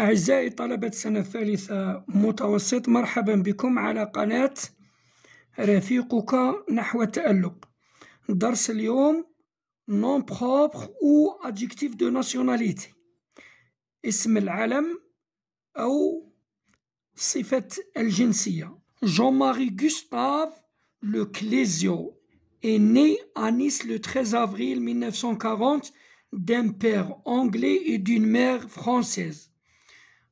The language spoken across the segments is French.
أعزائي طلبة سنة ثالثة متوسط، مرحبا بكم على قناة رفيقك نحو التألق. درس اليوم nom propre ou adjectif de nationalité، اسم العلم أو صفة الجنسية. Jean-Marie Gustave Le Clésio est né à Nice le 13 avril 1940 d'un père anglais et d'une mère française.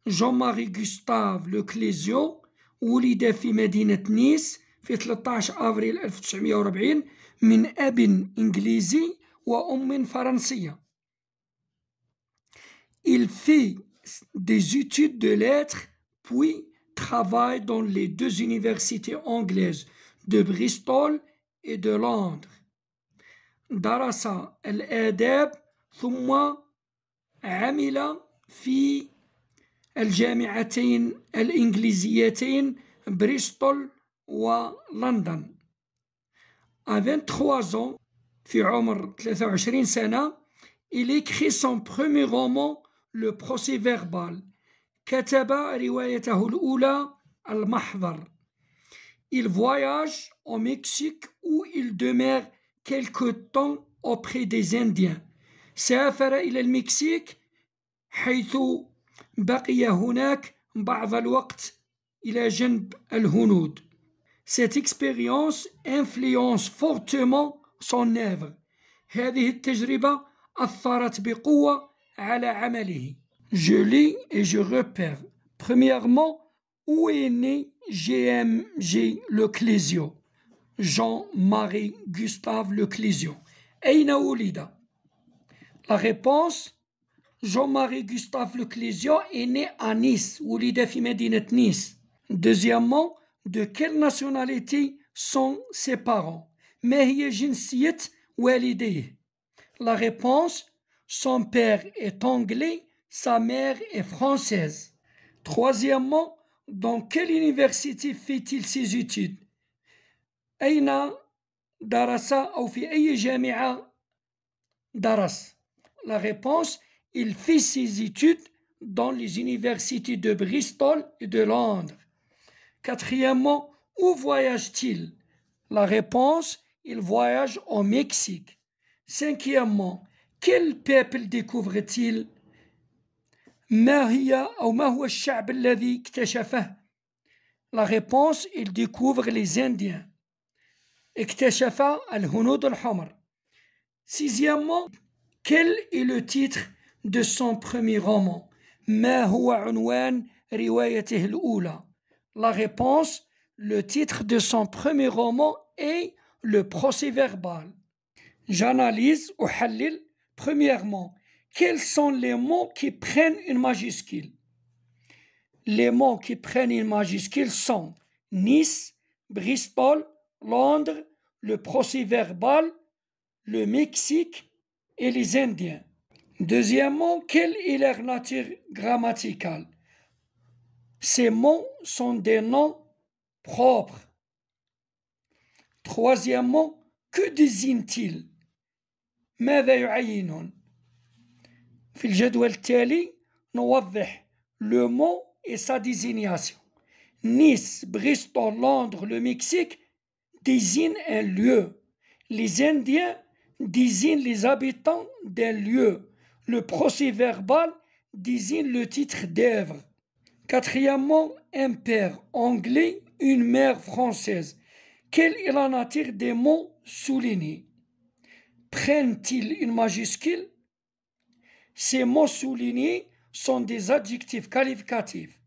Jean-Marie Gustave Le Clésio ولد في مدينة نيس في 13 أفريل 1940 من أب إنجليزي وأم فرنسية. Il fait des études de lettres puis travaille dans les deux universités anglaises de Bristol et de Londres. درس الآداب ثم عمل في الجامعتين الإنجليزيتين بريستول ولندن. À 23 ans، في عمر 23 سنة، il écrit son premier roman, Le Procès-verbal. كتب روايته الأولى المحضر. Il voyage au Mexique où il demeure quelque temps auprès des Indiens. سافر إلى المكسيك حيث بقي هناك بعض الوقت إلى جنب الهنود. Cette expérience influence fortement son œuvre. هذه التجربة أثرت بقوة على عمله. Je lis et je repère. Premièrement, où est né G.M.G. Le Clésio? Jean-Marie Gustave Le Clésio. أين ولد? La réponse: Jean-Marie Gustave Le Clésio est né à Nice, ولد في مدينة نيس. Deuxièmement, de quelle nationalité sont ses parents? ما هي جنسية والديه? La réponse: son père est anglais, sa mère est française. Troisièmement, dans quelle université fait-il ses études? أين درس أو في أي جامعة درس? La réponse: il fait ses études dans les universités de Bristol et de Londres. Quatrièmement, où voyage-t-il? La réponse: il voyage au Mexique. Cinquièmement, quel peuple découvre-t-il? ما هو الشعب الذي اكتشفه؟ La réponse: il découvre les Indiens. اكتشف الهنود الحمر. Sixièmement, quel est le titre de son premier roman? ما هو عنوان روايته الأولى? La réponse: le titre de son premier roman est Le Procès-verbal. J'analyse ou حلل. Premièrement, quels sont les mots qui prennent une majuscule? Les mots qui prennent une majuscule sont Nice, Bristol, Londres, le Procès-verbal, le Mexique et les Indiens. Deuxièmement, quelle est leur nature grammaticale? Ces mots sont des noms propres. Troisièmement, que désignent-ils? ماذا يعينون؟ في الجدول التالي نوضح le mot et sa désignation. Nice, Bristol, Londres, le Mexique désignent un lieu. Les Indiens désignent les habitants d'un lieu. Le procès-verbal désigne le titre d'œuvre. Quatrièmement, un père anglais, une mère française. Quelle est la nature des mots soulignés? Prennent-ils une majuscule? Ces mots soulignés sont des adjectifs qualificatifs.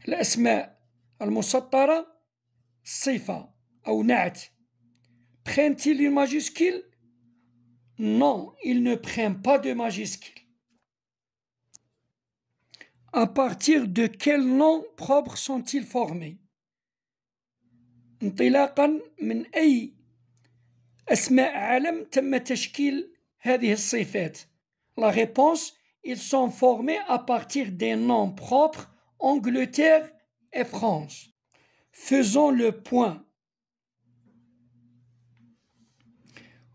الأسماء المسطرة صفة أو نعت. Prennent-ils une majuscule? Non, ils ne prennent pas de majuscule. À partir de quel nom propre sont-ils formés? انطلاقا من أي أسماء علم تم تشكيل هذه الصفات؟ La réponse: ils sont formés à partir des noms propres Angleterre et France. Faisons le point.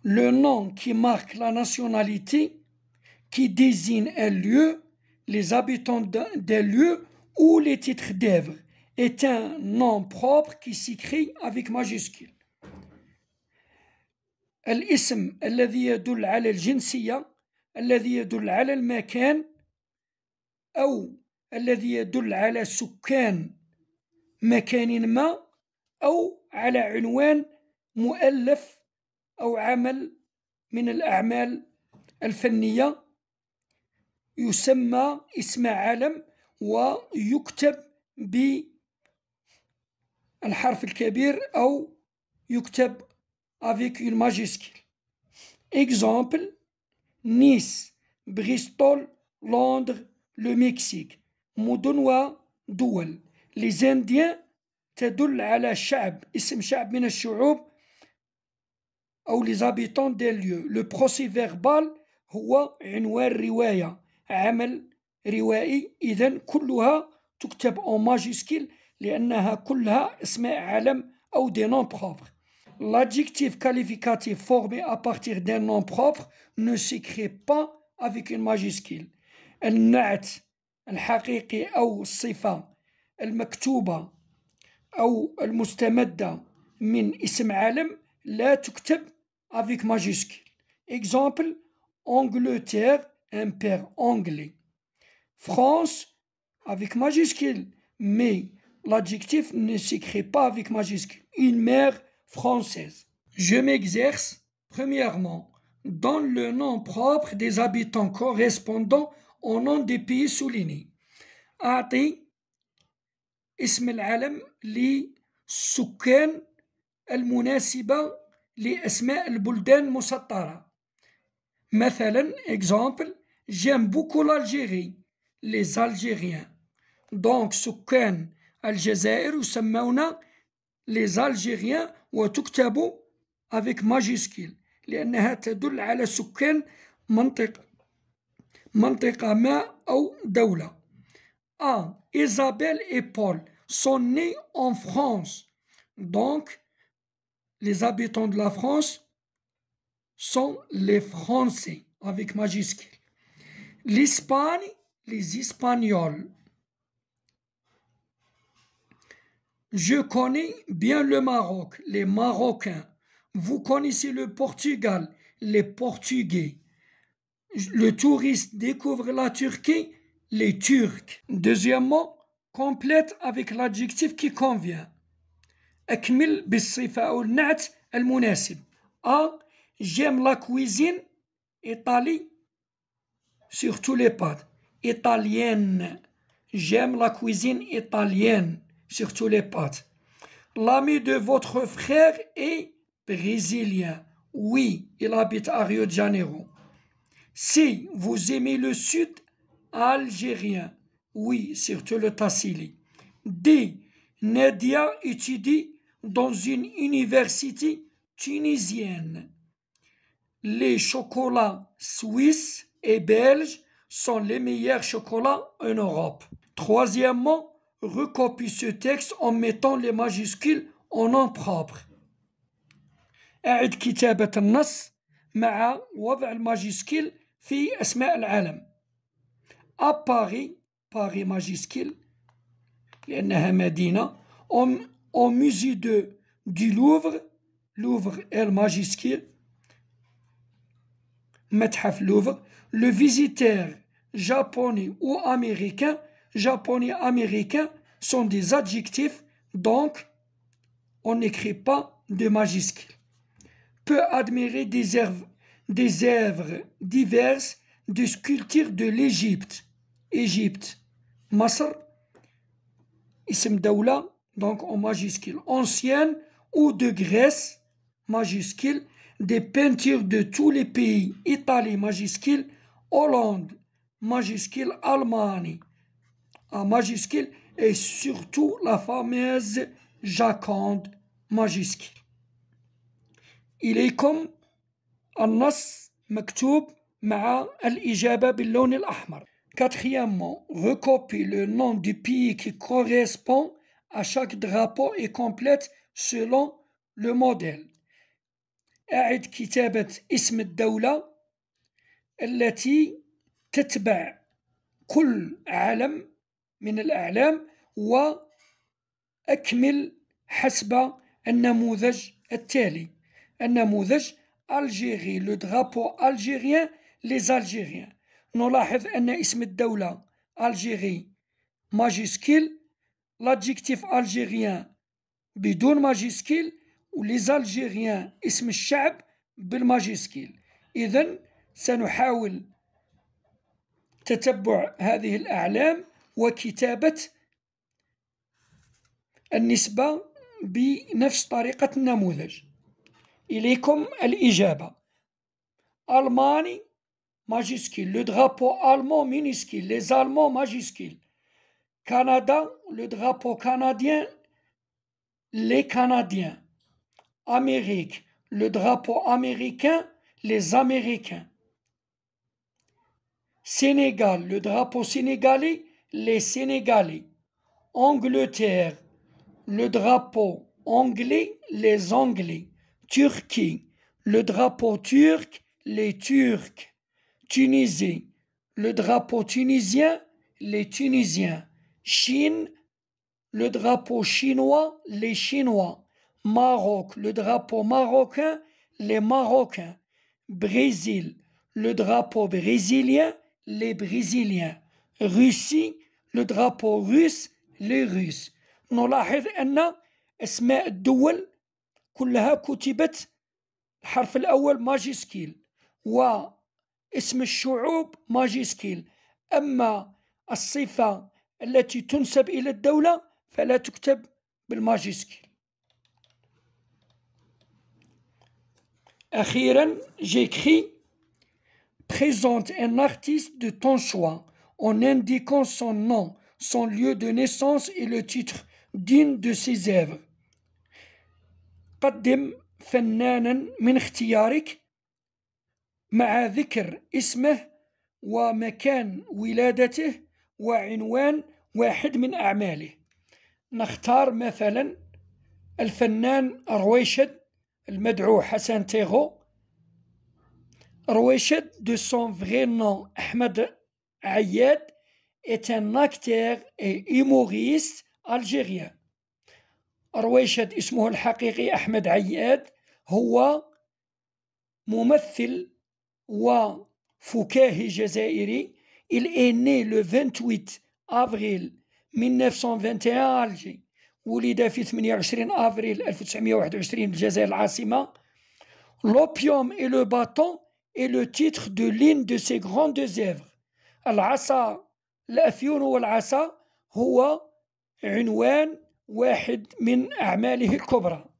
Le nom qui marque la nationalité qui désigne un lieu, les habitants d'un lieu ou les titres d'œuvre, est un nom propre qui s'écrit avec majuscule. الاسم الذي يدل على الجنسية، الذي يدل على المكان، أو الذي يدل على سكان مكان ما، أو على عنوان مؤلف أو عمل من الأعمال الفنية يسمى اسم علم ويكتب بالحرف الكبير أو يكتب avec une majuscule. Exemple: Nice, Bristol, Londres, le Mexique. مدن ودول. Les Indiens تدل على شعب، اسم شعب من الشعوب أو les habitants d'un lieu. Le procès verbal هو عنوان رواية، عمل روائي، إذن كلها تكتب en majuscule لأنها كلها اسماء علم أو des noms propres. L'adjectif qualificatif formé à partir d'un nom propre ne s'écrit pas avec une majuscule. النعت الحقيقي أو الصفة المكتوبة أو المستمدة من اسم علم لا تكتب avec majuscule. Exemple: Angleterre, un père anglais. France avec majuscule, mais l'adjectif ne s'écrit pas avec majuscule. Une mère française. Je m'exerce, premièrement, dans le nom propre des habitants correspondant au nom des pays soulignés. أعطي اسم العلم للسكان المناسبة لأسماء البلدان المسطرة. مثلا exemple: J'aime beaucoup l'Algérie, les Algériens. Donc سكان الجزائر يسمون les Algériens وتكتب avec majuscule لأنها تدل على سكان منطقة ما أو دولة. Isabelle et Paul sont nés en France. Donc, les habitants de la France sont les Français avec majuscule. L'Espagne, les Espagnols. Je connais bien le Maroc, les Marocains. Vous connaissez le Portugal, les Portugais. Le touriste découvre la Turquie, les Turcs. Deuxièmement, complète avec l'adjectif qui convient. أكمل بالصفة أو النعت المناسب. J'aime la cuisine Italie, surtout les pâtes. Italienne. J'aime la cuisine italienne, surtout les pâtes. L'ami de votre frère est brésilien. Oui, il habite à Rio de Janeiro. Si vous aimez le sud algérien. Oui, surtout le tassili. D. Nadia étudie dans une université tunisienne. Les chocolats suisses et belges sont les meilleurs chocolats en Europe. Troisièmement, recopie ce texte en mettant les majuscules en nom propre. أعد كتابة النص مع وضع الماجسكيل في أسماء العالم. À Paris, Paris majuscule لأنها مدينة. Au musée du Louvre, Louvre L majuscule. متحف Louvre. Le visiteur japonais ou américain, japonais américain sont des adjectifs, donc on n'écrit pas de majuscule. Peut admirer des œuvres diverses de sculptures de l'Égypte. Égypte, Masr, ism Daoula, donc en majuscule. Ancienne ou de Grèce, majuscule. Des peintures de tous les pays. Italie, majuscule. Hollande, majuscule. Allemagne, en majuscule. Et surtout la fameuse Joconde, majuscule. إليكم النص مكتوب مع الإجابة باللون الأحمر. Quatrièmement, recopie le nom du pays qui correspond à chaque drapeau et complète selon le modèle. أعد كتابة اسم الدولة التي تتبع كل علم من الأعلام وأكمل حسب النموذج التالي. النموذج ألجيري، لو درابو ألجيريان، ليز ألجيريان. نلاحظ أن اسم الدولة ألجيري ماجيسكيل، لادجيكتيف ألجيريان بدون ماجيسكيل، وليز ألجيريان اسم الشعب بالماجيسكيل. إذن سنحاول تتبع هذه الأعلام وكتابة النسبة بنفس طريقة النموذج. إليكم الإجابة. ألماني ماجيسكيل، لو درابو ألمون مينيسكيل، ليز ألمون ماجيسكيل. كندا، لو درابو كنديان، لي كنديان. أمريك، le drapeau américain, les Américains. Sénégal, le drapeau sénégalais, les Sénégalais. Angleterre, le drapeau anglais, les Anglais. Turquie, le drapeau turc, les Turcs. Tunisie, le drapeau tunisien, les Tunisiens. Chine, le drapeau chinois, les Chinois. Maroc, le drapeau marocain, les Marocains. Brésil, le drapeau brésilien, les Brésiliens. Russie, le drapeau russe, les Russes. نلاحظ أن أسماء الدول كلها كتبت الحرف الأول ماجيسكيل، واسم الشعوب ماجيسكيل، أما الصفة التي تنسب إلى الدولة فلا تكتب بالماجيسكيل. أخيرا، j'écris présente un artiste de ton choix en indiquant son nom, son lieu de naissance et le titre d'une de ses œuvres. قدم فنانا من اختيارك مع ذكر اسمه ومكان ولادته وعنوان واحد من أعماله. نختار مثلا الفنان رويشد المدعو حسن تيغو. رويشد de son vrai nom Ahmed Ayad est un acteur et humoriste algérien. رويشد اسمه الحقيقي أحمد عياد، هو ممثل وفكاهي جزائري. Il est né le 28 avril 1921 à Alger. ولد في 28 أفريل 1921 بالجزائر العاصمة. L'opium et le bâton est le titre de l'une de ses grandes œuvres. العصا، الأفيون والعصا هو عنوان واحد من أعماله الكبرى.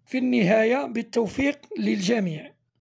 في النهاية بالتوفيق للجميع.